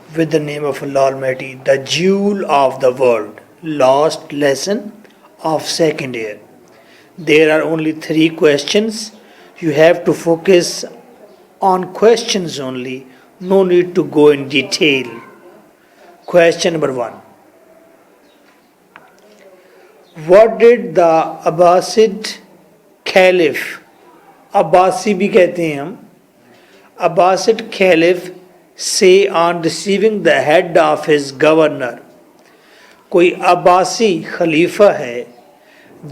with the name of Allah Almighty, the jewel of the world. Last lesson of second year. There are only 3 questions. You have to focus on questions only. No need to go in detail. Question number 1. What did the Abbasid Caliph, Abbasi بھی کہتے ہیں ہم, Abbasid Caliph say on receiving the head of his governor. کوئی عباسی خلیفہ ہے,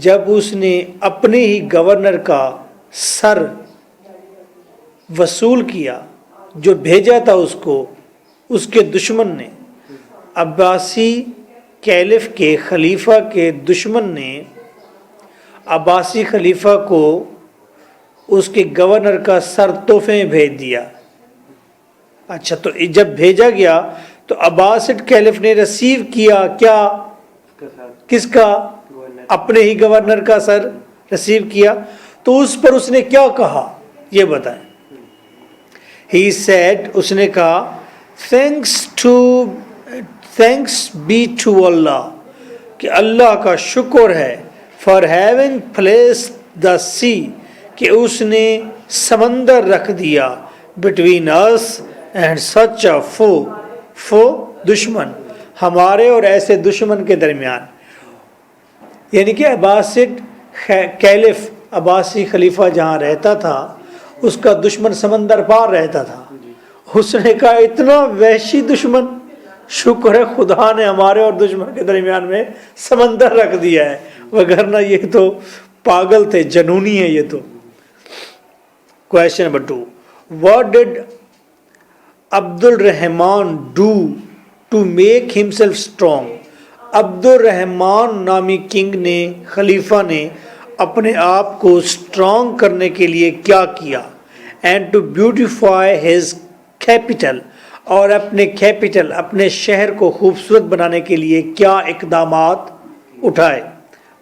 جب اس نے اپنے ہی گورنر کا سر وصول کیا, جو بھیجا تھا اس کو اس کے دشمن نے, عباسی کیلف کے خلیفہ کے دشمن نے عباسی خلیفہ کو اس کے گورنر کا سر تحفے میں بھیج دیا. اچھا, تو جب بھیجا گیا تو عباسڈ کیلف نے ریسیو کیا کیا, کس کا؟ اپنے ہی گورنر کا سر ریسیو کیا. تو اس پر اس نے کیا کہا یہ بتائیں. ہی سیڈ, اس نے کہا, thanks be to اللہ, کہ اللہ کا شکر ہے, for having placed the sea, کہ اس نے سمندر رکھ دیا, between us and such a foe, دشمن, ہمارے اور ایسے دشمن کے درمیان. یعنی کہ عباسڈ کیلف, عباسی خلیفہ جہاں رہتا تھا اس کا دشمن سمندر پار رہتا تھا. اس نے کہا اتنا وحشی دشمن, شکر ہے خدا نے ہمارے اور دشمن کے درمیان میں سمندر رکھ دیا ہے, وگرنہ یہ تو پاگل تھے, جنونی ہے یہ تو. Question number 2. What did عبد الرحمن do to make himself strong? عبد الرحمن نامی کنگ نے, خلیفہ نے اپنے آپ کو اسٹرانگ کرنے کے لیے کیا کیا؟ And to beautify his capital, اور اپنے کیپٹل, اپنے شہر کو خوبصورت بنانے کے لیے کیا اقدامات اٹھائے؟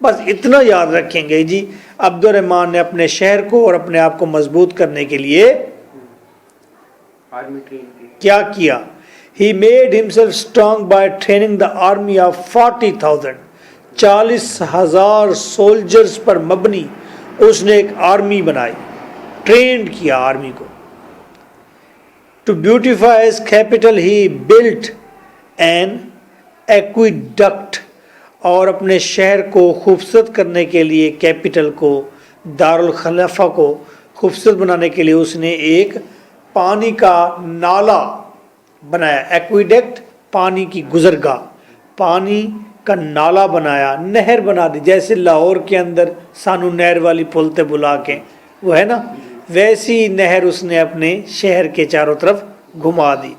بس اتنا یاد رکھیں گے جی. عبد الرحمن نے اپنے شہر کو اور اپنے آپ کو مضبوط کرنے کے لیے کیا کیا؟ He made himself strong by training the army of 40,000. 40,000 soldiers پر مبنی اس نے ایک آرمی بنائی, ٹرینڈ کیا آرمی کو. To beautify his capital he built an aqueduct, اور اپنے شہر کو خوبصورت کرنے کے لیے, کیپٹل کو, دارالخلافہ کو خوبصورت بنانے کے لیے اس نے ایک پانی کا نالا بنایا. ایکویڈکٹ, پانی کی گزرگاہ, پانی کا نالا بنایا, نہر بنا دی, جیسے لاہور کے اندر سانو نہر والی پھولتے بلا کے وہ ہے نا, ویسی نہر اس نے اپنے شہر کے چاروں طرف گھما دی.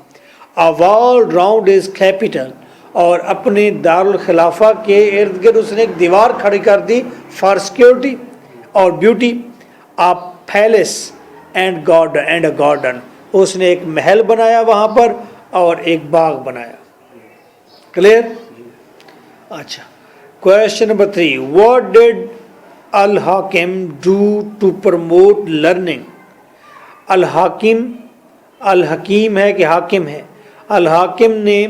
A wall round his capital, اور اپنے دارالخلافہ کے ارد گرد اس نے ایک دیوار کھڑی کر دی فار سیکورٹی اور beauty. A palace and a garden, اس نے ایک محل بنایا وہاں پر اور ایک باغ بنایا. کلیئر؟ اچھا. Question number 3. What did al-Hakim do to promote learning? الحکیم ہے کہ حاکم ہے, الحاکم نے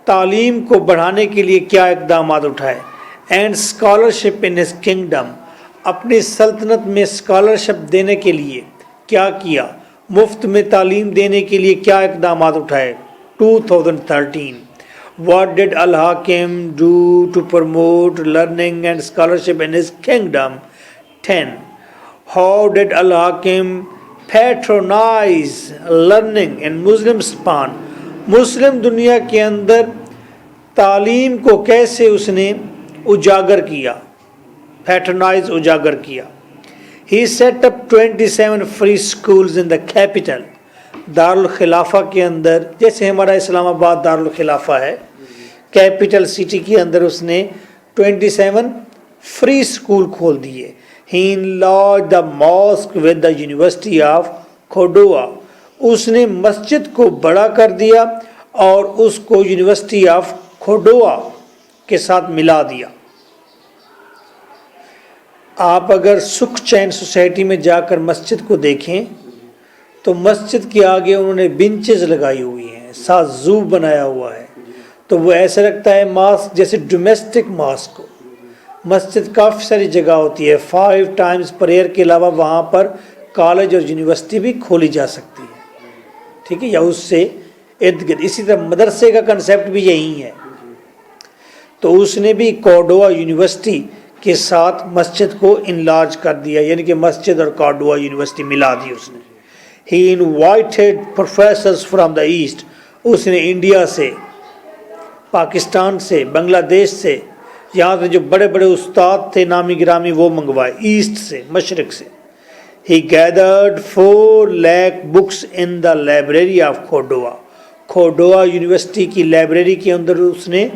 تعلیم کو بڑھانے کے لیے کیا اقدامات اٹھائے؟ And scholarship in his kingdom, اپنی سلطنت میں اسکالرشپ دینے کے لیے کیا کیا؟ مفت میں تعلیم دینے کے لیے کیا اقدامات اٹھائے؟ 2013. What did Al-Hakim do to promote learning and scholarship in his kingdom? 10. How did Al-Hakim patronize learning in Muslim Spain? مسلم دنیا کے اندر تعلیم کو کیسے اس نے اجاگر کیا؟ پیٹرنائز, اجاگر کیا. He set up 27 free schools in the capital. دارالخلافہ کے اندر, جیسے ہمارا اسلام آباد دارالخلافہ ہے, کیپٹل سٹی کے اندر اس نے 27 فری اسکول کھول دیے. He enlarged the mosque with the University of Cordova. اس نے مسجد کو بڑا کر دیا اور اس کو یونیورسٹی آف کورڈوا کے ساتھ ملا دیا. آپ اگر سکھ چین سوسائٹی میں جا کر مسجد کو دیکھیں تو مسجد کے آگے انہوں نے بینچز لگائی ہوئی ہیں، ساتھ زو بنایا ہوا ہے، تو وہ ایسا لگتا ہے ماسک جیسے ڈومیسٹک ماسک ہو۔ مسجد کافی ساری جگہ ہوتی ہے، 5 ٹائمز پریئر کے علاوہ وہاں پر کالج اور یونیورسٹی بھی کھولی جا سکتی ہے، ٹھیک ہے، یا اس سے ارد گرد۔ اسی طرح مدرسے کا کنسیپٹ بھی یہی ہے، تو اس نے بھی کورڈوا یونیورسٹی کے ساتھ مسجد کو انلارج کر دیا، یعنی کہ مسجد اور کورڈوا یونیورسٹی ملا دی اس نے۔ He invited professors from the east, اس نے انڈیا سے، پاکستان سے، بنگلہ دیش سے، یہاں سے جو بڑے بڑے استاد تھے نامی گرامی وہ منگوائے، ایسٹ سے، مشرق سے۔ He gathered 4 lakh books in the library of Cordova. Cordova university کی لائبریری کے اندر اس نے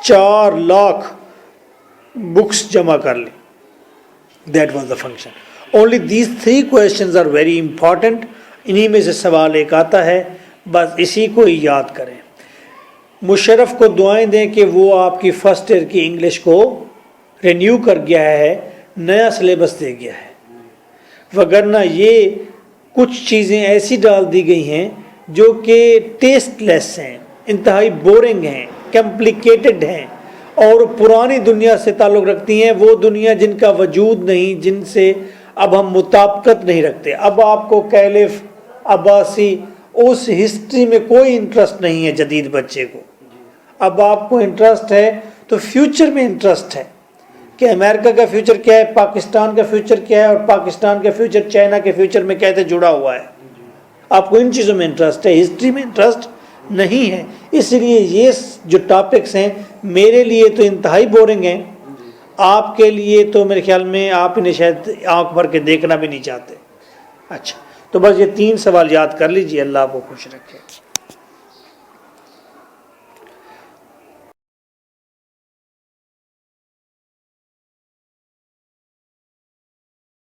4 لاکھ بکس جمع کر لی۔ That was the function. Only these 3 questions are very important. انہی میں سے سوال ایک آتا ہے، بس اسی کو ہی یاد کریں۔ مشرف کو دعائیں دیں کہ وہ آپ کی فرسٹ ایئر کی انگلش کو رینیو کر گیا ہے، نیا سلیبس دے گیا ہے، وگرنہ یہ کچھ چیزیں ایسی ڈال دی گئی ہیں جو کہ ٹیسٹ لیس ہیں، انتہائی بورنگ ہیں، کمپلیکیٹڈ ہیں، اور پرانی دنیا سے تعلق رکھتی ہیں، وہ دنیا جن کا وجود نہیں، جن سے اب ہم مطابقت نہیں رکھتے۔ اب آپ کو کیلف، عباسی، اس ہسٹری میں کوئی انٹرسٹ نہیں ہے جدید بچے کو۔ اب آپ کو انٹرسٹ ہے تو فیوچر میں انٹرسٹ ہے کہ امریکہ کا فیوچر کیا ہے، پاکستان کا فیوچر کیا ہے، اور پاکستان کا فیوچر چائنا کے فیوچر میں کیسے جڑا ہوا ہے۔ آپ کو ان چیزوں میں انٹرسٹ ہے، ہسٹری میں انٹرسٹ نہیں ہے۔ اس لیے یہ جو ٹاپکس ہیں میرے لیے تو انتہائی بورنگ ہیں، آپ کے لیے تو میرے خیال میں آپ انہیں شاید آنکھ بھر کے دیکھنا بھی نہیں چاہتے۔ اچھا، تو بس یہ 3 سوال یاد کر لیجئے، اللہ آپ کو خوش رکھے۔